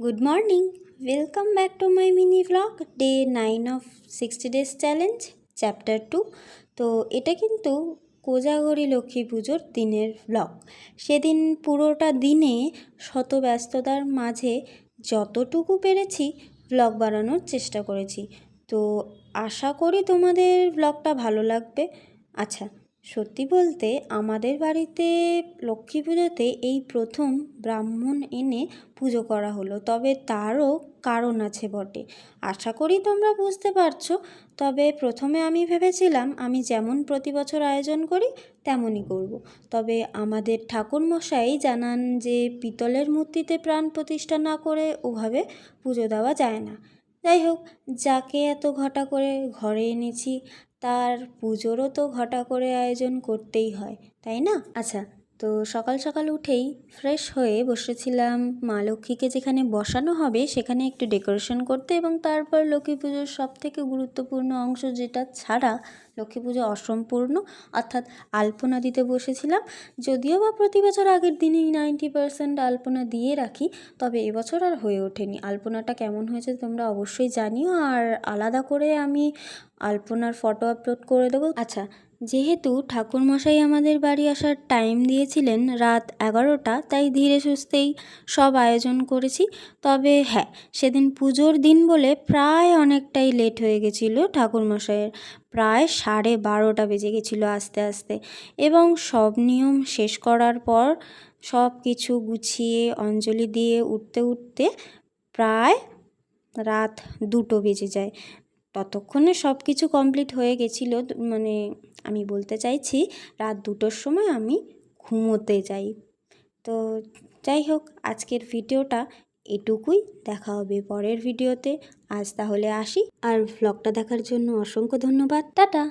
Good morning. Welcome back to my mini vlog day 9 of 60 days challenge chapter 2. তো এটা কিন্তু কোজাগরি লক্ষ্মী পুজোর দিনের ব্লগ। সেদিন পুরোটা দিনে শত ব্যস্ততার মাঝে যতটুকু পেরেছি ব্লগ বানানোর চেষ্টা করেছি। তো আশা করি তোমাদের ব্লগটা ভালো লাগবে। আচ্ছা, সত্যি বলতে আমাদের বাড়িতে লক্ষ্মী পুজোতে এই প্রথম ব্রাহ্মণ এনে পুজো করা হলো, তবে তারও কারণ আছে বটে। আশা করি তোমরা বুঝতে পারছো। তবে প্রথমে আমি ভেবেছিলাম আমি যেমন প্রতি বছর আয়োজন করি তেমনই করব। তবে আমাদের ঠাকুরমশাই জানান যে পিতলের মূর্তিতে প্রাণ প্রতিষ্ঠা না করে ওভাবে পুজো দেওয়া যায় না। যাই হোক, যাকে এত ঘটা করে ঘরে এনেছি তার পুজোরও তো ঘটা করে আয়োজন করতেই হয়, তাই না? আচ্ছা, তো সকাল সকাল উঠেই ফ্রেশ হয়ে বসেছিলাম মা লক্ষ্মীকে যেখানে বসানো হবে সেখানে একটু ডেকোরেশন করতে, এবং তারপর লক্ষ্মী পুজোর সবথেকে গুরুত্বপূর্ণ অংশ যেটা ছাড়া লক্ষ্মী পুজো অসম্পূর্ণ, অর্থাৎ আলপনা দিতে বসেছিলাম। যদিও বা প্রতি বছর আগের দিনেই 90% আলপনা দিয়ে রাখি, তবে এবছর আর হয়ে ওঠেনি। আলপনাটা কেমন হয়েছে তোমরা অবশ্যই জানিও, আর আলাদা করে আমি আলপনার ফটো আপলোড করে দেবো। আচ্ছা, যেহেতু ঠাকুরমশাই আমাদের বাড়ি আসার টাইম দিয়েছিলেন রাত 11টা, তাই ধীরে সুস্থেই সব আয়োজন করেছি। তবে হ্যাঁ, সেদিন পুজোর দিন বলে প্রায় অনেকটাই লেট হয়ে গেছিলো ঠাকুরমশাইয়ের। প্রায় 12:30 বেজে গেছিলো আস্তে আস্তে, এবং সব নিয়ম শেষ করার পর সব কিছু গুছিয়ে অঞ্জলি দিয়ে উঠতে উঠতে প্রায় রাত 2টো বেজে যায়। ততক্ষণে সব কিছু কমপ্লিট হয়ে গেছিলো, মানে আমি বলতে চাইছি রাত 2টোর সময় আমি ঘুমোতে যাই। তো যাই হোক, আজকের ভিডিওটা এটুকুই। দেখা হবে পরের ভিডিওতে। আজ তাহলে আসি, আর ভ্লগটা দেখার জন্য অসংখ্য ধন্যবাদ। টাটা।